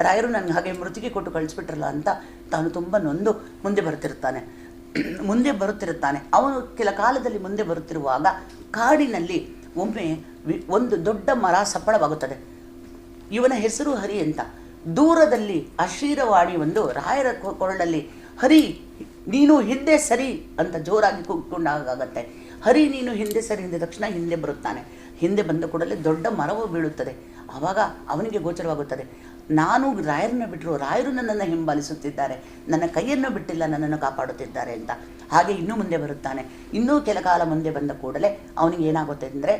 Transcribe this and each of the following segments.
ರಾಯರು ನನಗೆ ಹಾಗೆ ಮೃತಿಗೆ ಕೊಟ್ಟು ಕಳಿಸ್ಬಿಟ್ರಲ್ಲ ಅಂತ ತಾನು ತುಂಬ ನೊಂದು ಮುಂದೆ ಬರುತ್ತಿರುತ್ತಾನೆ. ಅವನು ಕೆಲ ಕಾಲದಲ್ಲಿ ಮುಂದೆ ಬರುತ್ತಿರುವಾಗ ಕಾಡಿನಲ್ಲಿ ಒಮ್ಮೆ ಒಂದು ದೊಡ್ಡ ಮರ ಸಪ್ಪಳವಾಗುತ್ತದೆ. ಇವನ ಹೆಸರು ಹರಿ ಅಂತ. ದೂರದಲ್ಲಿ ಅಶೀರವಾಣಿ ಒಂದು ರಾಯರ ಕೊರಳಲ್ಲಿ ಹರಿ ನೀನು ಹಿಂದೆ ಸರಿ ಅಂತ ಜೋರಾಗಿ ಕೂಗ್ಕೊಂಡಾಗತ್ತೆ. ಹರಿ ನೀನು ಹಿಂದೆ ಸರಿ ಹಿಂದೆ ತಕ್ಷಣ ಹಿಂದೆ ಬರುತ್ತಾನೆ. ಹಿಂದೆ ಬಂದ ಕೂಡಲೇ ದೊಡ್ಡ ಮರವು ಬೀಳುತ್ತದೆ. ಆವಾಗ ಅವನಿಗೆ ಗೋಚರವಾಗುತ್ತದೆ, ನಾನು ರಾಯರನ್ನು ಬಿಟ್ಟರು, ರಾಯರು ನನ್ನನ್ನು ಹಿಂಬಾಲಿಸುತ್ತಿದ್ದಾರೆ, ನನ್ನ ಕೈಯನ್ನು ಬಿಟ್ಟಿಲ್ಲ, ನನ್ನನ್ನು ಕಾಪಾಡುತ್ತಿದ್ದಾರೆ ಅಂತ. ಹಾಗೆ ಇನ್ನೂ ಮುಂದೆ ಬರುತ್ತಾನೆ. ಇನ್ನೂ ಕೆಲ ಕಾಲ ಮುಂದೆ ಬಂದ ಕೂಡಲೇ ಅವನಿಗೆ ಏನಾಗುತ್ತೆ ಅಂದರೆ,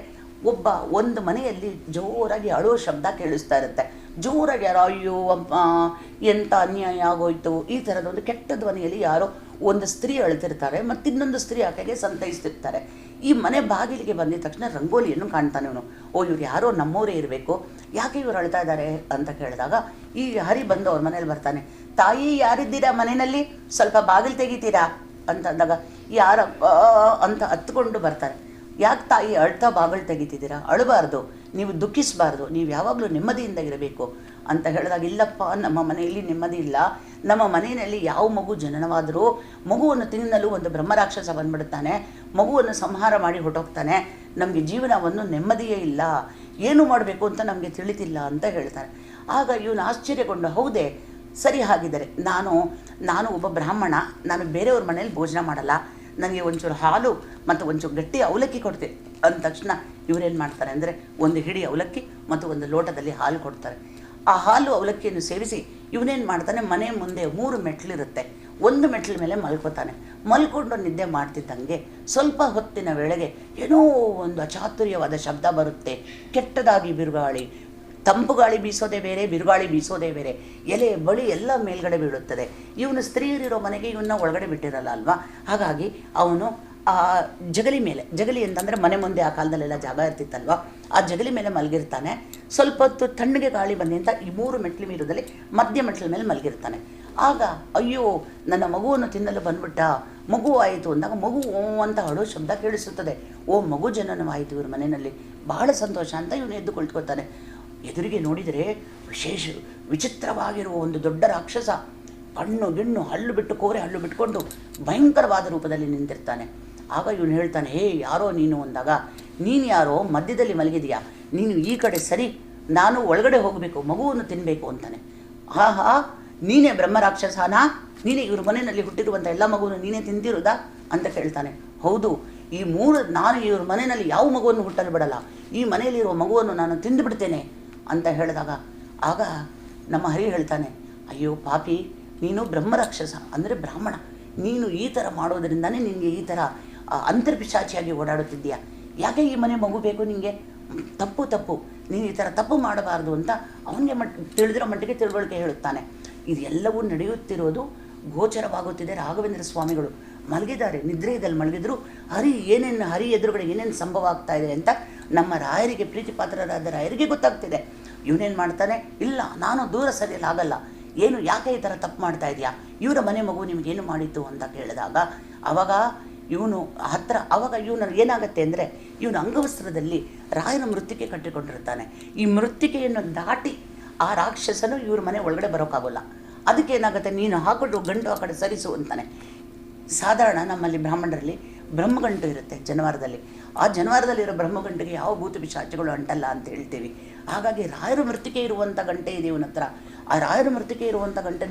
ಒಂದು ಮನೆಯಲ್ಲಿ ಜೋರಾಗಿ ಅಳೋ ಶಬ್ದ ಕೇಳಿಸ್ತಾ ಇರುತ್ತೆ. ಜೋರಾಗಿ ಯಾರೋ ಅಯ್ಯೋ ಅಪ್ಪ ಎಂಥ ಅನ್ಯಾಯ ಆಗೋಯ್ತು ಈ ಥರದ ಒಂದು ಕೆಟ್ಟ ಧ್ವನಿಯಲ್ಲಿ ಯಾರೋ ಒಂದು ಸ್ತ್ರೀ ಅಳ್ತಿರ್ತಾರೆ, ಮತ್ತಿನ್ನೊಂದು ಸ್ತ್ರೀ ಆಕೆಗೆ ಸಂತೈಸ್ತಿರ್ತಾರೆ. ಈ ಮನೆ ಬಾಗಿಲಿಗೆ ಬಂದಿದ ತಕ್ಷಣ ರಂಗೋಲಿಯನ್ನು ಕಾಣ್ತಾನೆ ಇವನು. ಇವ್ರು ಯಾರೋ ನಮ್ಮವರೇ ಇರಬೇಕು, ಯಾಕೆ ಇವ್ರು ಅಳ್ತಾ ಇದ್ದಾರೆ ಅಂತ ಕೇಳಿದಾಗ ಈ ಹರಿ ಬಂದು ಅವ್ರ ಮನೇಲಿ ಬರ್ತಾನೆ. ತಾಯಿ ಯಾರಿದ್ದೀರಾ ಮನೆಯಲ್ಲಿ, ಸ್ವಲ್ಪ ಬಾಗಿಲು ತೆಗಿತೀರಾ ಅಂತ ಅಂದಾಗ ಯಾರಪ್ಪ ಅಂತ ಹತ್ಕೊಂಡು ಬರ್ತಾರೆ. ಯಾಕೆ ತಾಯಿ ಅಳ್ತಾ ಬಾಗಿಲು ತೆಗಿತಿದ್ದೀರಾ, ಅಳಬಾರ್ದು, ನೀವು ದುಃಖಿಸಬಾರ್ದು, ನೀವು ಯಾವಾಗಲೂ ನೆಮ್ಮದಿಯಿಂದ ಇರಬೇಕು ಅಂತ ಹೇಳಿದಾಗ, ಇಲ್ಲಪ್ಪ ನಮ್ಮ ಮನೆಯಲ್ಲಿ ನೆಮ್ಮದಿ ಇಲ್ಲ, ನಮ್ಮ ಮನೆಯಲ್ಲಿ ಯಾವ ಮಗು ಜನನವಾದರೂ ಮಗುವನ್ನು ತಿನ್ನಲು ಒಂದು ಬ್ರಹ್ಮರಾಕ್ಷಸ ಬಂದ್ಬಿಡುತ್ತಾನೆ, ಮಗುವನ್ನು ಸಂಹಾರ ಮಾಡಿ ಹೊರಟೋಗ್ತಾನೆ, ನಮಗೆ ಜೀವನವನ್ನು ನೆಮ್ಮದಿಯೇ ಇಲ್ಲ, ಏನು ಮಾಡಬೇಕು ಅಂತ ನಮಗೆ ತಿಳಿತಿಲ್ಲ ಅಂತ ಹೇಳ್ತಾನೆ. ಆಗ ಇವನು ಆಶ್ಚರ್ಯಗೊಂಡು, ಹೌದೇ ಸರಿ, ಹಾಗಿದ್ದಾರೆ ನಾನು ಒಬ್ಬ ಬ್ರಾಹ್ಮಣ, ನಾನು ಬೇರೆಯವ್ರ ಮನೇಲಿ ಭೋಜನ ಮಾಡಲ್ಲ, ನನಗೆ ಒಂಚೂರು ಹಾಲು ಮತ್ತು ಒಂಚೂರು ಗಟ್ಟಿ ಅವಲಕ್ಕಿ ಕೊಡ್ತೀನಿ ಅಂದ ತಕ್ಷಣ ಇವರೇನು ಮಾಡ್ತಾರೆ ಅಂದರೆ, ಒಂದು ಹಿಡಿ ಅವಲಕ್ಕಿ ಮತ್ತು ಒಂದು ಲೋಟದಲ್ಲಿ ಹಾಲು ಕೊಡ್ತಾರೆ. ಆ ಹಾಲು ಅವಲಕ್ಕಿಯನ್ನು ಸೇವಿಸಿ ಇವನೇನು ಮಾಡ್ತಾನೆ, ಮನೆ ಮುಂದೆ 3 ಮೆಟ್ಲಿರುತ್ತೆ, ಒಂದು ಮೆಟ್ಲ ಮೇಲೆ ಮಲ್ಕೋತಾನೆ. ಮಲ್ಕೊಂಡು ನಿದ್ದೆ ಮಾಡ್ತಿದ್ದಂಗೆ ಸ್ವಲ್ಪ ಹೊತ್ತಿನ ವೇಳೆಗೆ ಏನೋ ಒಂದು ಅಚಾತುರ್ಯವಾದ ಶಬ್ದ ಬರುತ್ತೆ. ಕೆಟ್ಟದಾಗಿ ಬಿರುಗಾಳಿ, ತಂಪು ಗಾಳಿ ಬೀಸೋದೇ ಬೇರೆ, ಬಿರುಗಾಳಿ ಬೀಸೋದೇ ಬೇರೆ, ಎಲೆ ಬಳಿ ಎಲ್ಲ ಮೇಲ್ಗಡೆ ಬೀಳುತ್ತದೆ. ಇವನು ಸ್ತ್ರೀಯರಿರೋ ಮನೆಗೆ ಇವನ್ನ ಒಳಗಡೆ ಬಿಟ್ಟಿರಲ್ಲ ಅಲ್ವಾ, ಹಾಗಾಗಿ ಅವನು ಆ ಜಗಲಿ ಅಂತಂದರೆ ಮನೆ ಮುಂದೆ ಆ ಕಾಲದಲ್ಲೆಲ್ಲ ಜಾಗ ಇರ್ತಿತ್ತಲ್ವ, ಆ ಜಗಲಿ ಮೇಲೆ ಮಲಗಿರ್ತಾನೆ. ಸ್ವಲ್ಪ ಹೊತ್ತು ತಣ್ಣಗೆ ಗಾಳಿ ಬಂದಿ ಅಂತ ಈ 3 ಮೆಟ್ಲು ಮೀರದಲ್ಲಿ ಮಧ್ಯ ಮೆಟ್ಲ ಮೇಲೆ ಮಲಗಿರ್ತಾನೆ. ಆಗ ಅಯ್ಯೋ ನನ್ನ ಮಗುವನ್ನು ತಿನ್ನಲು ಬಂದ್ಬಿಟ್ಟ, ಮಗು ಆಯಿತು ಅಂದಾಗ ಮಗು ಅಂತ ಅಳೋ ಶಬ್ದ ಕೇಳಿಸುತ್ತದೆ. ಮಗು ಜನನವಾಯಿತು ಇವ್ರ ಮನೆಯಲ್ಲಿ, ಬಹಳ ಸಂತೋಷ ಅಂತ ಇವನು ಎದ್ದು ಕುಳಿತುಕೊಳ್ತಾನೆ. ಎದುರಿಗೆ ನೋಡಿದರೆ ವಿಚಿತ್ರವಾಗಿರುವ ಒಂದು ದೊಡ್ಡ ರಾಕ್ಷಸ, ಕಣ್ಣು ಗಿಣ್ಣು ಕೋರೆ ಹಲ್ಲು ಬಿಟ್ಕೊಂಡು ಭಯಂಕರವಾದ ರೂಪದಲ್ಲಿ ನಿಂತಿರ್ತಾನೆ. ಆಗ ಇವನು ಹೇಳ್ತಾನೆ, ಹೇ ಯಾರೋ ನೀನು ಅಂದಾಗ, ನೀನು ಯಾರೋ ಮಧ್ಯದಲ್ಲಿ ಮಲಗಿದೆಯಾ, ನೀನು ಈ ಕಡೆ ಸರಿ, ನಾನು ಒಳಗಡೆ ಹೋಗಬೇಕು, ಮಗುವನ್ನು ತಿನ್ನಬೇಕು ಅಂತಾನೆ. ನೀನೇ ಬ್ರಹ್ಮರಾಕ್ಷಸನಾ, ನೀನೇ ಇವ್ರ ಮನೆಯಲ್ಲಿ ಹುಟ್ಟಿರುವಂಥ ಎಲ್ಲ ಮಗುವನ್ನು ನೀನೇ ತಿಂದಿರುವುದಾ ಅಂತ ಕೇಳ್ತಾನೆ. ಹೌದು, ನಾನು ಇವ್ರ ಮನೆಯಲ್ಲಿ ಯಾವ ಮಗುವನ್ನು ಹುಟ್ಟಲು ಬಿಡಲ್ಲ, ಈ ಮನೆಯಲ್ಲಿರುವ ಮಗುವನ್ನು ನಾನು ತಿಂದು ಬಿಡ್ತೇನೆ ಅಂತ ಹೇಳಿದಾಗ, ಆಗ ನಮ್ಮ ಹರಿ ಹೇಳ್ತಾನೆ, ಅಯ್ಯೋ ಪಾಪಿ, ನೀನು ಬ್ರಹ್ಮರಾಕ್ಷಸ ಅಂದರೆ ಬ್ರಾಹ್ಮಣ, ನೀನು ಈ ಥರ ಮಾಡೋದರಿಂದನೇ ನಿನಗೆ ಈ ಥರ ಅಂತರ್ಪಿಶಾಚಿಯಾಗಿ ಓಡಾಡುತ್ತಿದ್ದೀಯಾ, ಯಾಕೆ ಈ ಮನೆ ಮಗು ಬೇಕು ನಿನಗೆ, ತಪ್ಪು, ನೀನು ಈ ಥರ ತಪ್ಪು ಮಾಡಬಾರ್ದು ಅಂತ ಅವನಿಗೆ ತಿಳಿದಿರೋ ಮಟ್ಟಿಗೆ ತಿಳುವಳಿಕೆ ಹೇಳುತ್ತಾನೆ. ಇದೆಲ್ಲವೂ ನಡೆಯುತ್ತಿರೋದು ಗೋಚರವಾಗುತ್ತಿದೆ. ರಾಘವೇಂದ್ರ ಸ್ವಾಮಿಗಳು ಮಲಗಿದ್ದಾರೆ, ನಿದ್ರೆಯಲ್ಲಿ ಮಲಗಿದ್ರು. ಹರಿ ಎದುರುಗಡೆ ಏನೇನು ಸಂಭವ ಆಗ್ತಾ ಇದೆ ಅಂತ ನಮ್ಮ ರಾಯರಿಗೆ, ಪ್ರೀತಿ ಪಾತ್ರರಾದ ರಾಯರಿಗೆ ಗೊತ್ತಾಗ್ತಿದೆ. ಇವನೇನು ಮಾಡ್ತಾನೆ, ಇಲ್ಲ ನಾನು ದೂರ ಸರಿಯಲ್ಲ ಆಗಲ್ಲ, ಯಾಕೆ ಈ ಥರ ತಪ್ಪು ಮಾಡ್ತಾ ಇದೆಯಾ, ಇವರ ಮನೆ ಮಗು ನಿಮಗೇನು ಮಾಡಿತ್ತು ಅಂತ ಕೇಳಿದಾಗ ಆವಾಗ ಇವನು ಏನಾಗುತ್ತೆ ಅಂದರೆ, ಇವನು ಅಂಗವಸ್ತ್ರದಲ್ಲಿ ರಾಯನ ಮೃತ್ತಿಕೆ ಕಟ್ಟಿಕೊಂಡಿರ್ತಾನೆ. ಈ ಮೃತ್ತಿಕೆಯನ್ನು ದಾಟಿ ಆ ರಾಕ್ಷಸನು ಇವ್ರ ಮನೆ ಒಳಗಡೆ ಬರೋಕ್ಕಾಗೋಲ್ಲ. ಅದಕ್ಕೆ ಏನಾಗುತ್ತೆ, ನೀನು ಹಾಕೊಂಡು ಗಂಟು ಆ ಕಡೆ ಸರಿಸು ಅಂತಾನೆ. ಸಾಧಾರಣ ನಮ್ಮಲ್ಲಿ ಬ್ರಾಹ್ಮಣರಲ್ಲಿ ಬ್ರಹ್ಮಗಂಟು ಇರುತ್ತೆ ಜನವಾರದಲ್ಲಿ, ಆ ಜನವಾರದಲ್ಲಿರೋ ಬ್ರಹ್ಮಗಂಟಿಗೆ ಯಾವ ಭೂತ ಪಿಶಾಚಿಗಳು ಅಂಟಲ್ಲ ಅಂತ ಹೇಳ್ತೀವಿ. ಹಾಗಾಗಿ ರಾಯರ ಮೃತ್ತಿಕೆ ಇರುವಂಥ ಗಂಟೆ ಇದೆ ಇವನ ಹತ್ರ. ಆ ರಾಯರ ಮೃತ್ತಿಕೆ ಇರುವಂಥ ಗಂಟೆ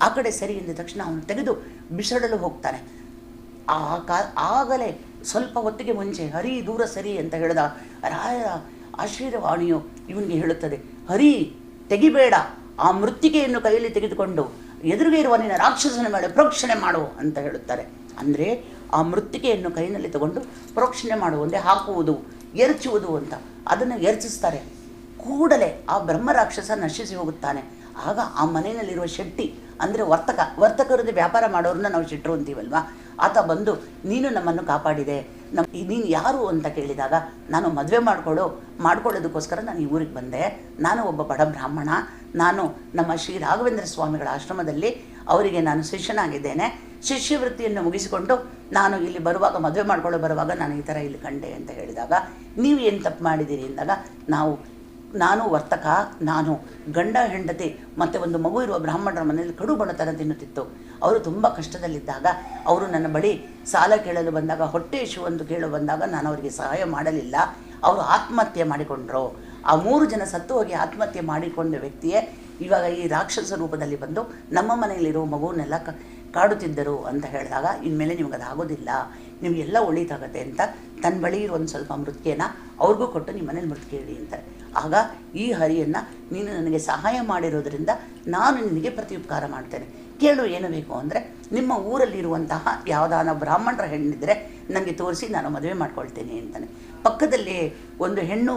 ಆ ಕಡೆ ಸರಿ ಎಂದ ತಕ್ಷಣ ಅವನು ತೆಗೆದು ಬಿಸಾಡಲು ಹೋಗ್ತಾನೆ. ಆಗಲೇ ಸ್ವಲ್ಪ ಹೊತ್ತಿಗೆ ಮುಂಚೆ ಹರಿ ದೂರ ಸರಿ ಅಂತ ಹೇಳಿದ ರಾಯರ ಆಶೀರ್ವಾಣಿಯು ಇವನಿಗೆ ಹೇಳುತ್ತದೆ, ಹರಿ ತೆಗಿಬೇಡ, ಆ ಮೃತ್ತಿಕೆಯನ್ನು ಕೈಯಲ್ಲಿ ತೆಗೆದುಕೊಂಡು ಎದುರಿಗೆ ಇರುವ ನಿನ್ನ ರಾಕ್ಷಸನ ಮೇಲೆ ಪ್ರೋಕ್ಷಣೆ ಮಾಡು ಅಂತ ಹೇಳುತ್ತಾರೆ. ಅಂದರೆ ಆ ಮೃತ್ತಿಕೆಯನ್ನು ಕೈಯಲ್ಲಿ ತಗೊಂಡು ಪ್ರೋಕ್ಷಣೆ ಮಾಡುವಂತೆ ಹಾಕುವುದು, ಎರಚುವುದು ಅಂತ ಅದನ್ನು ಎರಚಿಸ್ತಾರೆ. ಕೂಡಲೇ ಆ ಬ್ರಹ್ಮರಾಕ್ಷಸ ನಶಿಸಿ ಹೋಗುತ್ತಾನೆ. ಆಗ ಆ ಮನೆಯಲ್ಲಿರುವ ಶೆಟ್ಟಿ ಅಂದರೆ ವರ್ತಕರದ್ದು ವ್ಯಾಪಾರ ಮಾಡೋರನ್ನ ನಾವು ಶೆಟ್ಟರು ಅಂತೀವಲ್ವ, ಆತ ಬಂದು ನೀನು ನಮ್ಮನ್ನು ಕಾಪಾಡಿದೆ, ನೀನು ಯಾರು ಅಂತ ಕೇಳಿದಾಗ, ನಾನು ಮದುವೆ ಮಾಡ್ಕೊಳ್ಳೋದಕ್ಕೋಸ್ಕರ ನಾನು ಈ ಊರಿಗೆ ಬಂದೆ, ನಾನು ಒಬ್ಬ ಬಡ ಬ್ರಾಹ್ಮಣ, ನಾನು ನಮ್ಮ ಶ್ರೀ ರಾಘವೇಂದ್ರ ಸ್ವಾಮಿಗಳ ಆಶ್ರಮದಲ್ಲಿ ಅವರಿಗೆ ನಾನು ಶಿಷ್ಯನಾಗಿದ್ದೇನೆ, ಶಿಷ್ಯವೃತ್ತಿಯನ್ನು ಮುಗಿಸಿಕೊಂಡು ನಾನು ಇಲ್ಲಿ ಮದುವೆ ಮಾಡ್ಕೊಳ್ಳೋ ಬರುವಾಗ ನಾನು ಈ ಥರ ಇಲ್ಲಿ ಕಂಡೆ ಅಂತ ಹೇಳಿದಾಗ, ನೀವು ಏನು ತಪ್ಪು ಮಾಡಿದ್ದೀರಿ ಅಂದಾಗ, ನಾವು ನಾನು ವರ್ತಕ, ನಾನು ಗಂಡ ಹೆಂಡತಿ ಮತ್ತು ಒಂದು ಮಗು ಇರುವ ಬ್ರಾಹ್ಮಣರ ಮನೆಯಲ್ಲಿ ಕಡು ಬಡತನ ತಿನ್ನುತ್ತಿತ್ತು. ಅವರು ತುಂಬ ಕಷ್ಟದಲ್ಲಿದ್ದಾಗ ಅವರು ನನ್ನ ಬಳಿ ಸಾಲ ಕೇಳಲು ಬಂದಾಗ, ಹೊಟ್ಟೆ ಒಂದು ಕೇಳಲು ಬಂದಾಗ ನಾನು ಅವರಿಗೆ ಸಹಾಯ ಮಾಡಲಿಲ್ಲ. ಅವರು ಆತ್ಮಹತ್ಯೆ ಮಾಡಿಕೊಂಡ್ರು. ಆ 3 ಜನ ಸತ್ತು ಹೋಗಿ ಆತ್ಮಹತ್ಯೆ ಮಾಡಿಕೊಂಡ ವ್ಯಕ್ತಿಯೇ ಇವಾಗ ಈ ರಾಕ್ಷಸ ರೂಪದಲ್ಲಿ ಬಂದು ನಮ್ಮ ಮನೆಯಲ್ಲಿರೋ ಮಗುವನ್ನೆಲ್ಲ ಕಾಡುತ್ತಿದ್ದರು ಅಂತ ಹೇಳಿದಾಗ, ಇನ್ಮೇಲೆ ನಿಮ್ಗೆ ಅದಾಗೋದಿಲ್ಲ, ನಿಮಗೆಲ್ಲ ಒಳಿತಾಗತ್ತೆ ಅಂತ ತನ್ನ ಬಳಿ ಇರೋ ಒಂದು ಸ್ವಲ್ಪ ಮೃತ್ಕೆನ ಅವ್ರಿಗೂ ಕೊಟ್ಟು ನಿಮ್ಮ ಮನೇಲಿ ಮೃತ್ಕೆ ಇಡಿ ಅಂತಾರೆ. ಆಗ ಈ ಹರಿಯನ್ನು ನೀನು ನನಗೆ ಸಹಾಯ ಮಾಡಿರೋದ್ರಿಂದ ನಾನು ನಿನಗೆ ಪ್ರತ್ಯುಪಕಾರ ಮಾಡ್ತೇನೆ, ಕೇಳು ಏನು ಬೇಕು ಅಂದರೆ ನಿಮ್ಮ ಊರಲ್ಲಿರುವಂತಹ ಯಾವುದಾನ ಬ್ರಾಹ್ಮಣರ ಹೆಣ್ಣಿದ್ರೆ ನನಗೆ ತೋರಿಸಿ ನಾನು ಮದುವೆ ಮಾಡ್ಕೊಳ್ತೇನೆ ಅಂತಾನೆ. ಪಕ್ಕದಲ್ಲಿ ಒಂದು ಹೆಣ್ಣು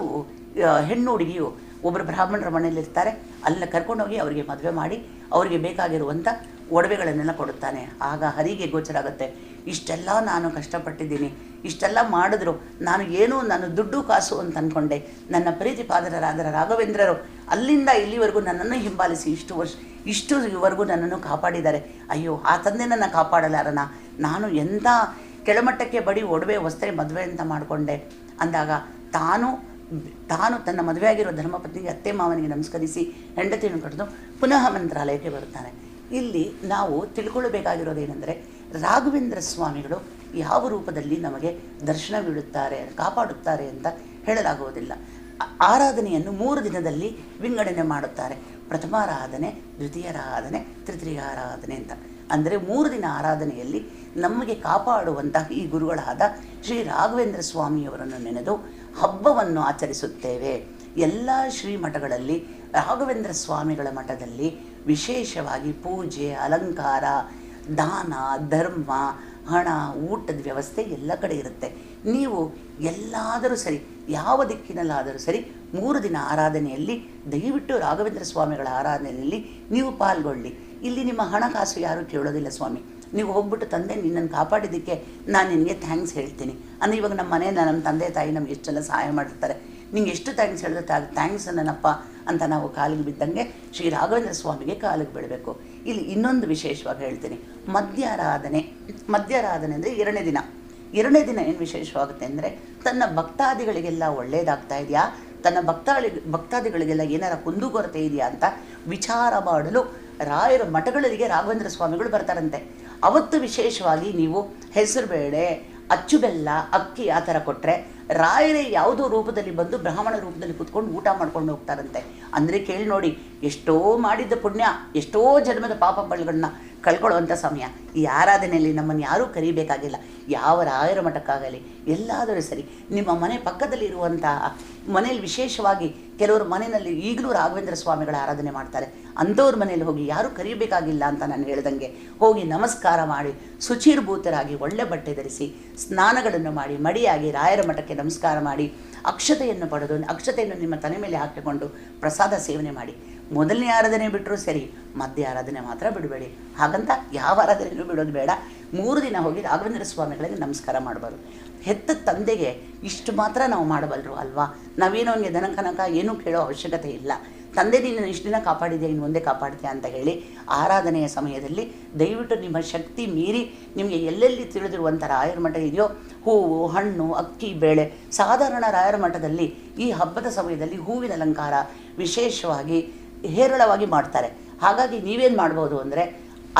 ಹುಡುಗಿಯು ಒಬ್ಬರು ಬ್ರಾಹ್ಮಣರ ಮನೆಯಲ್ಲಿರ್ತಾರೆ, ಅಲ್ಲ ಕರ್ಕೊಂಡೋಗಿ ಅವರಿಗೆ ಮದುವೆ ಮಾಡಿ ಅವರಿಗೆ ಬೇಕಾಗಿರುವಂಥ ಒಡವೆಗಳನ್ನೆಲ್ಲ ಕೊಡುತ್ತಾನೆ. ಆಗ ಹರಿಗೆ ಗೋಚರ ಆಗುತ್ತೆ, ಇಷ್ಟೆಲ್ಲ ನಾನು ಕಷ್ಟಪಟ್ಟಿದ್ದೀನಿ, ಇಷ್ಟೆಲ್ಲ ಮಾಡಿದ್ರು ನಾನು ದುಡ್ಡು ಕಾಸು ಅಂತ ಅಂದ್ಕೊಂಡೆ. ನನ್ನ ಪ್ರೀತಿ ಪಾದರಾದ ರಾಘವೇಂದ್ರರು ಅಲ್ಲಿಂದ ಇಲ್ಲಿವರೆಗೂ ನನ್ನನ್ನು ಹಿಂಬಾಲಿಸಿ ಇಷ್ಟುವರೆಗೂ ನನ್ನನ್ನು ಕಾಪಾಡಿದ್ದಾರೆ. ಅಯ್ಯೋ, ಆ ತಂದೆ ನನ್ನ ಕಾಪಾಡಲಾರನ, ನಾನು ಎಂಥ ಕೆಳಮಟ್ಟಕ್ಕೆ ಬಡಿ ಒಡವೆ ವಸ್ತ್ರೆ ಮದುವೆ ಅಂತ ಮಾಡಿಕೊಂಡೆ ಅಂದಾಗ ತಾನು ತನ್ನ ಮದುವೆಯಾಗಿರೋ ಧರ್ಮಪತ್ನಿಗೆ ಅತ್ತೆ ಮಾವನಿಗೆ ನಮಸ್ಕರಿಸಿ ಹೆಂಡತಿಯನ್ನು ಕರೆದು ಪುನಃ ಮಂತ್ರಾಲಯಕ್ಕೆ ಬರುತ್ತಾನೆ. ಇಲ್ಲಿ ನಾವು ತಿಳ್ಕೊಳ್ಳಬೇಕಾಗಿರೋದೇನೆಂದರೆ, ರಾಘವೇಂದ್ರ ಸ್ವಾಮಿಗಳು ಯಾವ ರೂಪದಲ್ಲಿ ನಮಗೆ ದರ್ಶನ ಬೀಳುತ್ತಾರೆ, ಕಾಪಾಡುತ್ತಾರೆ ಅಂತ ಹೇಳಲಾಗುವುದಿಲ್ಲ. ಆರಾಧನೆಯನ್ನು 3 ದಿನದಲ್ಲಿ ವಿಂಗಡಣೆ ಮಾಡುತ್ತಾರೆ. ಪ್ರಥಮಾರಾಧನೆ, ದ್ವಿತೀಯಾರಾಧನೆ, ತೃತೀಯಾರಾಧನೆ ಅಂತ. ಅಂದರೆ 3 ದಿನ ಆರಾಧನೆಯಲ್ಲಿ ನಮಗೆ ಕಾಪಾಡುವಂತಹ ಈ ಗುರುಗಳಾದ ಶ್ರೀ ರಾಘವೇಂದ್ರ ಸ್ವಾಮಿಯವರನ್ನು ನೆನೆದು ಹಬ್ಬವನ್ನು ಆಚರಿಸುತ್ತೇವೆ. ಎಲ್ಲ ಶ್ರೀಮಠಗಳಲ್ಲಿ ರಾಘವೇಂದ್ರ ಸ್ವಾಮಿಗಳ ಮಠದಲ್ಲಿ ವಿಶೇಷವಾಗಿ ಪೂಜೆ, ಅಲಂಕಾರ, ದಾನ, ಧರ್ಮ, ಹಣ, ಊಟದ ವ್ಯವಸ್ಥೆ ಎಲ್ಲ ಕಡೆ ಇರುತ್ತೆ. ನೀವು ಎಲ್ಲಾದರೂ ಸರಿ, ಯಾವ ದಿಕ್ಕಿನಲ್ಲಾದರೂ ಸರಿ 3 ದಿನ ಆರಾಧನೆಯಲ್ಲಿ ದಯವಿಟ್ಟು ರಾಘವೇಂದ್ರ ಸ್ವಾಮಿಗಳ ಆರಾಧನೆಯಲ್ಲಿ ನೀವು ಪಾಲ್ಗೊಳ್ಳಿ. ಇಲ್ಲಿ ನಿಮ್ಮ ಹಣಕಾಸು ಯಾರೂ ಕೇಳೋದಿಲ್ಲ ಸ್ವಾಮಿ. ನೀವು ಹೋಗ್ಬಿಟ್ಟು ತಂದೆ ನಿನ್ನನ್ನು ಕಾಪಾಡಿದ್ದಕ್ಕೆ ನಾನು ನಿನಗೆ ಥ್ಯಾಂಕ್ಸ್ ಹೇಳ್ತೀನಿ ಅಂದರೆ, ಇವಾಗ ನಮ್ಮ ಮನೆಯಲ್ಲಿ ನಮ್ಮ ತಂದೆ ತಾಯಿ ನಮ್ಗೆ ಎಷ್ಟೆಲ್ಲ ಸಹಾಯ ಮಾಡಿರ್ತಾರೆ, ನಿಂಗೆ ಎಷ್ಟು ಥ್ಯಾಂಕ್ಸ್ ಹೇಳಿದ್ರೆ ಥ್ಯಾಂಕ್ಸ್ ನನ್ನಪ್ಪ ಅಂತ ನಾವು ಕಾಲಿಗೆ ಬಿದ್ದಂಗೆ ಶ್ರೀ ರಾಘವೇಂದ್ರ ಸ್ವಾಮಿಗೆ ಕಾಲಿಗೆ ಬೀಳಬೇಕು. ಇಲ್ಲಿ ಇನ್ನೊಂದು ವಿಶೇಷವಾಗಿ ಹೇಳ್ತೀನಿ, ಮಧ್ಯಾರಾಧನೆ ಅಂದರೆ 2ನೇ ದಿನ. 2ನೇ ದಿನ ಏನು ವಿಶೇಷವಾಗುತ್ತೆ ಅಂದರೆ, ತನ್ನ ಭಕ್ತಾದಿಗಳಿಗೆಲ್ಲ ಒಳ್ಳೆಯದಾಗ್ತಾ ಇದೆಯಾ, ತನ್ನ ಭಕ್ತಾದಿಗಳಿಗೆಲ್ಲ ಏನಾರ ಕುಂದುಕೊರತೆ ಇದೆಯಾ ಅಂತ ವಿಚಾರ ಮಾಡಲು ರಾಯರ ಮಠಗಳಿಗೆ ರಾಘವೇಂದ್ರ ಸ್ವಾಮಿಗಳು ಬರ್ತಾರಂತೆ. ಅವತ್ತು ವಿಶೇಷವಾಗಿ ನೀವು ಹೆಸರುಬೇಳೆ, ಅಚ್ಚು ಬೆಲ್ಲ, ಅಕ್ಕಿ ಆ ಥರ ಕೊಟ್ಟರೆ ರಾಯರೇ ಯಾವುದೋ ರೂಪದಲ್ಲಿ ಬಂದು ಬ್ರಾಹ್ಮಣ ರೂಪದಲ್ಲಿ ಕೂತ್ಕೊಂಡು ಊಟ ಮಾಡ್ಕೊಂಡು ಹೋಗ್ತಾರಂತೆ. ಅಂದರೆ ಕೇಳಿ ನೋಡಿ, ಎಷ್ಟೋ ಮಾಡಿದ್ದ ಪುಣ್ಯ, ಎಷ್ಟೋ ಜನ್ಮದ ಪಾಪಗಳನ್ನ ಕಳ್ಕೊಳ್ಳುವಂಥ ಸಮಯ. ಈ ಆರಾಧನೆಯಲ್ಲಿ ನಮ್ಮನ್ನು ಯಾರೂ ಕರಿಬೇಕಾಗಿಲ್ಲ. ಯಾವ ರಾಯರ ಮಠಕ್ಕಾಗಲಿ ಎಲ್ಲಾದರೂ ಸರಿ, ನಿಮ್ಮ ಮನೆ ಪಕ್ಕದಲ್ಲಿ ಇರುವಂತಹ ಮನೆಯಲ್ಲಿ ವಿಶೇಷವಾಗಿ ಕೆಲವರು ಮನೆಯಲ್ಲಿ ಈಗಲೂ ರಾಘವೇಂದ್ರ ಸ್ವಾಮಿಗಳ ಆರಾಧನೆ ಮಾಡ್ತಾರೆ, ಅಂಥವ್ರ ಮನೇಲಿ ಹೋಗಿ ಯಾರೂ ಕರಿಬೇಕಾಗಿಲ್ಲ ಅಂತ ನಾನು ಹೇಳ್ದಂಗೆ ಹೋಗಿ ನಮಸ್ಕಾರ ಮಾಡಿ ಶುಚಿರ್ಭೂತರಾಗಿ ಒಳ್ಳೆ ಬಟ್ಟೆ ಧರಿಸಿ ಸ್ನಾನಗಳನ್ನು ಮಾಡಿ ಮಡಿಯಾಗಿ ರಾಯರ ಮಠಕ್ಕೆ ನಮಸ್ಕಾರ ಮಾಡಿ ಅಕ್ಷತೆಯನ್ನು ಪಡೆದು ಅಕ್ಷತೆಯನ್ನು ನಿಮ್ಮ ತಲೆ ಮೇಲೆ ಹಾಕಿಕೊಂಡು ಪ್ರಸಾದ ಸೇವನೆ ಮಾಡಿ. ಮೊದಲನೇ ಆರಾಧನೆ ಬಿಟ್ಟರೂ ಸರಿ, ಮಧ್ಯ ಆರಾಧನೆ ಮಾತ್ರ ಬಿಡಬೇಡಿ. ಹಾಗಂತ ಯಾವ ಆರಾಧನೆಯೂ ಬಿಡೋದು ಬೇಡ. 3 ದಿನ ಹೋಗಿ ರಾಘವೇಂದ್ರ ಸ್ವಾಮಿಗಳಿಗೆ ನಮಸ್ಕಾರ ಮಾಡಬಾರ್ದು. ಹೆತ್ತ ತಂದೆಗೆ ಇಷ್ಟು ಮಾತ್ರ ನಾವು ಮಾಡಬಲ್ಲರು ಅಲ್ವಾ. ನಾವೇನೋ ಅವನಿಗೆ ದನಕನಕ ಏನೂ ಕೇಳೋ ಅವಶ್ಯಕತೆ ಇಲ್ಲ. ತಂದೆ ನೀನು ಇಷ್ಟು ದಿನ ಕಾಪಾಡಿದೆ, ಇನ್ನು ಮುಂದೆ ಕಾಪಾಡ್ತೀಯ ಅಂತ ಹೇಳಿ ಆರಾಧನೆಯ ಸಮಯದಲ್ಲಿ ದಯವಿಟ್ಟು ನಿಮ್ಮ ಶಕ್ತಿ ಮೀರಿ ನಿಮಗೆ ಎಲ್ಲೆಲ್ಲಿ ತಿಳಿದಿರುವಂಥ ರಾಯರ ಮಠ ಇದೆಯೋ, ಹೂವು, ಹಣ್ಣು, ಅಕ್ಕಿ, ಬೇಳೆ, ಸಾಧಾರಣ ರಾಯರ ಮಠದಲ್ಲಿ ಈ ಹಬ್ಬದ ಸಮಯದಲ್ಲಿ ಹೂವಿನ ಅಲಂಕಾರ ವಿಶೇಷವಾಗಿ ಹೇರಳವಾಗಿ ಮಾಡ್ತಾರೆ. ಹಾಗಾಗಿ ನೀವೇನು ಮಾಡ್ಬೋದು ಅಂದರೆ,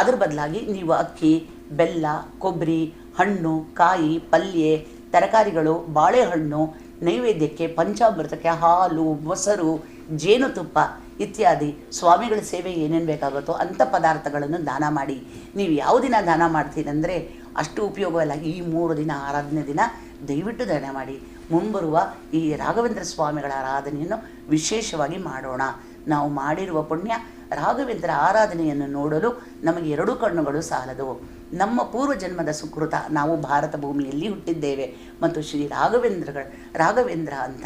ಅದ್ರ ಬದಲಾಗಿ ನೀವು ಅಕ್ಕಿ, ಬೆಲ್ಲ, ಕೊಬ್ಬರಿ, ಹಣ್ಣು, ಕಾಯಿ, ಪಲ್ಯ, ತರಕಾರಿಗಳು, ಬಾಳೆಹಣ್ಣು, ನೈವೇದ್ಯಕ್ಕೆ ಪಂಚಾಮೃತಕ್ಕೆ ಹಾಲು, ಮೊಸರು, ಜೇನುತುಪ್ಪ ಇತ್ಯಾದಿ ಸ್ವಾಮಿಗಳ ಸೇವೆಗೆ ಏನೇನು ಬೇಕಾಗುತ್ತೋ ಅಂಥ ಪದಾರ್ಥಗಳನ್ನು ದಾನ ಮಾಡಿ. ನೀವು ಯಾವ ದಿನ ದಾನ ಮಾಡ್ತೀರಂದರೆ ಅಷ್ಟು ಉಪಯೋಗವಲ್ಲ. ಈ 3 ದಿನ ಆರಾಧನೆ ದಿನ ದಯವಿಟ್ಟು ದಾನ ಮಾಡಿ. ಮುಂಬರುವ ಈ ರಾಘವೇಂದ್ರ ಸ್ವಾಮಿಗಳ ಆರಾಧನೆಯನ್ನು ವಿಶೇಷವಾಗಿ ಮಾಡೋಣ. ನಾವು ಮಾಡಿರುವ ಪುಣ್ಯ ರಾಘವೇಂದ್ರ ಆರಾಧನೆಯನ್ನು ನೋಡಲು ನಮಗೆ 2 ಕಣ್ಣುಗಳು ಸಾಲದು. ನಮ್ಮ ಪೂರ್ವಜನ್ಮದ ಸುಕೃತ, ನಾವು ಭಾರತ ಭೂಮಿಯಲ್ಲಿ ಹುಟ್ಟಿದ್ದೇವೆ ಮತ್ತು ಶ್ರೀ ರಾಘವೇಂದ್ರ ಅಂತ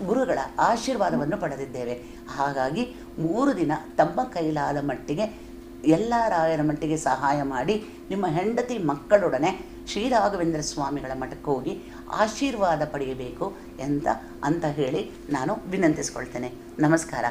ಗುರುಗಳ ಆಶೀರ್ವಾದವನ್ನು ಪಡೆದಿದ್ದೇವೆ. ಹಾಗಾಗಿ 3 ದಿನ ತಮ್ಮ ಕೈಲಾದ ಮಟ್ಟಿಗೆ ಎಲ್ಲ ರಾಯರ ಮಟ್ಟಿಗೆ ಸಹಾಯ ಮಾಡಿ ನಿಮ್ಮ ಹೆಂಡತಿ ಮಕ್ಕಳೊಡನೆ ಶ್ರೀ ರಾಘವೇಂದ್ರ ಸ್ವಾಮಿಗಳ ಮಠಕ್ಕೆ ಹೋಗಿ ಆಶೀರ್ವಾದ ಪಡೆಯಬೇಕು ಅಂತ ಹೇಳಿ ನಾನು ವಿನಂತಿಸ್ಕೊಳ್ತೇನೆ. ನಮಸ್ಕಾರ.